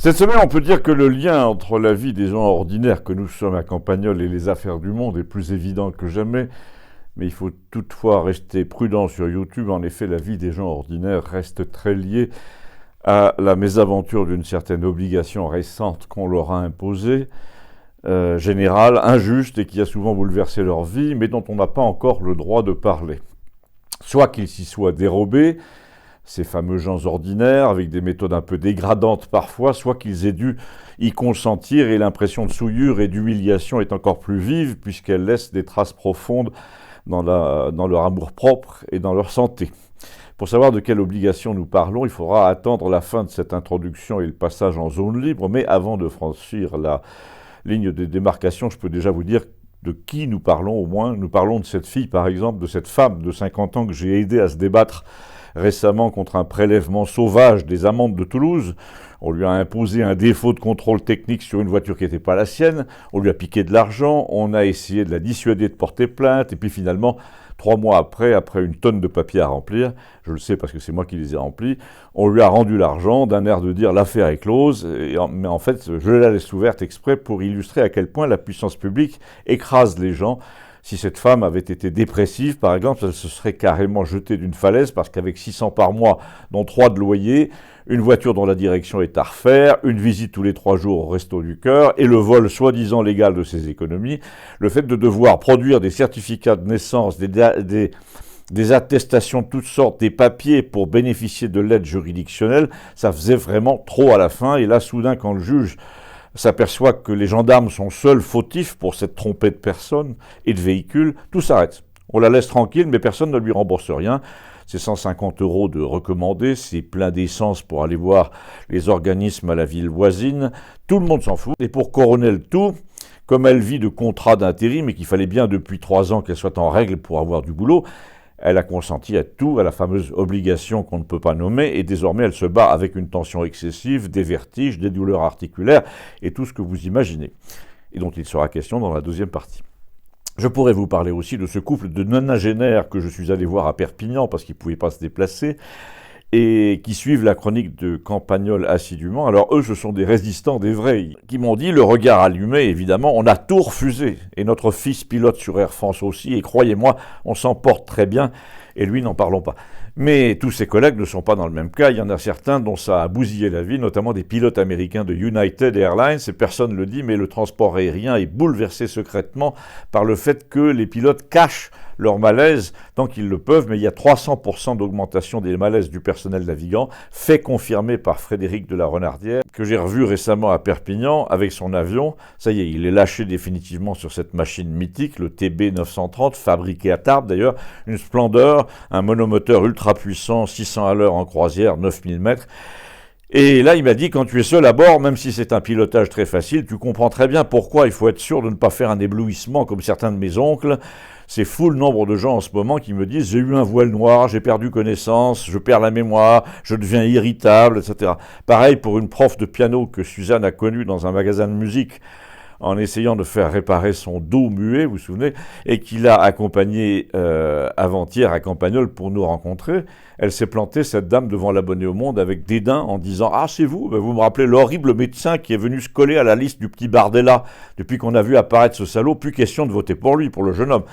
Cette semaine, on peut dire que le lien entre la vie des gens ordinaires que nous sommes à Campagnol et les affaires du monde est plus évident que jamais, mais il faut toutefois rester prudent sur YouTube. En effet, la vie des gens ordinaires reste très liée à la mésaventure d'une certaine obligation récente qu'on leur a imposée, générale, injuste et qui a souvent bouleversé leur vie, mais dont on n'a pas encore le droit de parler. Soit qu'ils s'y soient dérobés, ces fameux gens ordinaires, avec des méthodes un peu dégradantes parfois, soit qu'ils aient dû y consentir, et l'impression de souillure et d'humiliation est encore plus vive, puisqu'elle laisse des traces profondes dans leur amour-propre et dans leur santé. Pour savoir de quelle obligation nous parlons, il faudra attendre la fin de cette introduction et le passage en zone libre, mais avant de franchir la ligne de démarcation, je peux déjà vous dire de qui nous parlons, au moins. Nous parlons de cette fille, par exemple, de cette femme de 50 ans que j'ai aidé à se débattre récemment contre un prélèvement sauvage des amendes de Toulouse. On lui a imposé un défaut de contrôle technique sur une voiture qui n'était pas la sienne, on lui a piqué de l'argent, on a essayé de la dissuader de porter plainte, et puis finalement, 3 mois après une tonne de papiers à remplir, je le sais parce que c'est moi qui les ai remplis, on lui a rendu l'argent d'un air de dire l'affaire est close, mais en fait, je la laisse ouverte exprès pour illustrer à quel point la puissance publique écrase les gens. Si cette femme avait été dépressive, par exemple, elle se serait carrément jetée d'une falaise parce qu'avec 600 par mois, dont 3 de loyer, une voiture dont la direction est à refaire, une visite tous les 3 jours au Resto du Cœur et le vol soi-disant légal de ses économies, le fait de devoir produire des certificats de naissance, des attestations de toutes sortes, des papiers pour bénéficier de l'aide juridictionnelle, ça faisait vraiment trop à la fin. Et là, soudain, quand le juge s'aperçoit que les gendarmes sont seuls fautifs pour cette trompée de personnes et de véhicules, tout s'arrête. On la laisse tranquille, mais personne ne lui rembourse rien. C'est 150 € de recommandés, c'est plein d'essence pour aller voir les organismes à la ville voisine. Tout le monde s'en fout. Et pour couronner le tout, comme elle vit de contrats d'intérim et qu'il fallait bien depuis 3 ans qu'elle soit en règle pour avoir du boulot, elle a consenti à tout, à la fameuse obligation qu'on ne peut pas nommer, et désormais elle se bat avec une tension excessive, des vertiges, des douleurs articulaires, et tout ce que vous imaginez, et dont il sera question dans la deuxième partie. Je pourrais vous parler aussi de ce couple de nonagénaires que je suis allé voir à Perpignan, parce qu'ils ne pouvaient pas se déplacer, et qui suivent la chronique de Campagnol assidûment. Alors eux, ce sont des résistants, des vrais, qui m'ont dit, le regard allumé, évidemment, on a tout refusé. Et notre fils pilote sur Air France aussi, et croyez-moi, on s'en porte très bien, et lui, n'en parlons pas. Mais tous ses collègues ne sont pas dans le même cas. Il y en a certains dont ça a bousillé la vie, notamment des pilotes américains de United Airlines, et personne ne le dit, mais le transport aérien est bouleversé secrètement par le fait que les pilotes cachent leur malaise tant qu'ils le peuvent, mais il y a 300% d'augmentation des malaises du personnel navigant, fait confirmé par Frédéric de la Renardière, que j'ai revu récemment à Perpignan avec son avion. Ça y est, il est lâché définitivement sur cette machine mythique, le TB 930, fabriqué à Tarbes d'ailleurs, une splendeur, un monomoteur ultra puissant, 600 à l'heure en croisière, 9000 mètres. Et là, il m'a dit, quand tu es seul à bord, même si c'est un pilotage très facile, tu comprends très bien pourquoi il faut être sûr de ne pas faire un éblouissement comme certains de mes oncles. C'est fou le nombre de gens en ce moment qui me disent « j'ai eu un voile noir, j'ai perdu connaissance, je perds la mémoire, je deviens irritable, etc. » Pareil pour une prof de piano que Suzanne a connue dans un magasin de musique en essayant de faire réparer son dos muet, vous vous souvenez, et qui l'a accompagné avant-hier à Campagnol pour nous rencontrer. Elle s'est plantée, cette dame, devant l'abonné au Monde avec dédain en disant « Ah, c'est vous, vous me rappelez l'horrible médecin qui est venu se coller à la liste du petit Bardella. Depuis qu'on a vu apparaître ce salaud, plus question de voter pour lui, pour le jeune homme. »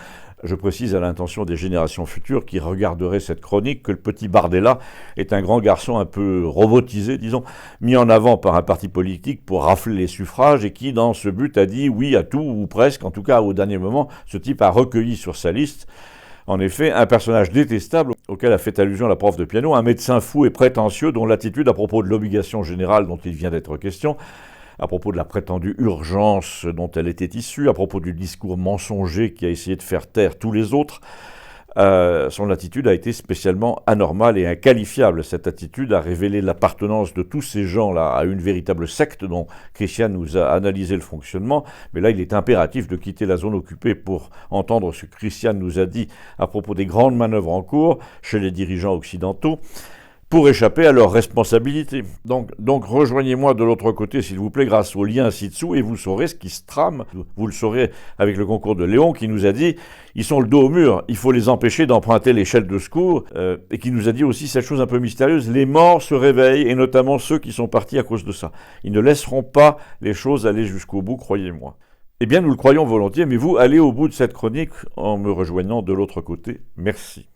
Je précise à l'intention des générations futures qui regarderaient cette chronique que le petit Bardella est un grand garçon un peu robotisé, disons, mis en avant par un parti politique pour rafler les suffrages et qui, dans ce but, a dit oui à tout, ou presque, en tout cas au dernier moment, ce type a recueilli sur sa liste, en effet, un personnage détestable auquel a fait allusion la prof de piano, un médecin fou et prétentieux dont l'attitude à propos de l'obligation générale dont il vient d'être question, à propos de la prétendue urgence dont elle était issue, à propos du discours mensonger qui a essayé de faire taire tous les autres, son attitude a été spécialement anormale et inqualifiable. Cette attitude a révélé l'appartenance de tous ces gens-là à une véritable secte dont Christian nous a analysé le fonctionnement. Mais là, il est impératif de quitter la zone occupée pour entendre ce que Christian nous a dit à propos des grandes manœuvres en cours chez les dirigeants occidentaux. pour échapper à leurs responsabilités. Donc rejoignez-moi de l'autre côté, s'il vous plaît, grâce au lien ci-dessous, et vous saurez ce qui se trame. Vous le saurez avec le concours de Léon, qui nous a dit « ils sont le dos au mur, il faut les empêcher d'emprunter l'échelle de secours », et qui nous a dit aussi cette chose un peu mystérieuse, les morts se réveillent, et notamment ceux qui sont partis à cause de ça. Ils ne laisseront pas les choses aller jusqu'au bout, croyez-moi. Eh bien, nous le croyons volontiers, mais vous, allez au bout de cette chronique en me rejoignant de l'autre côté. Merci.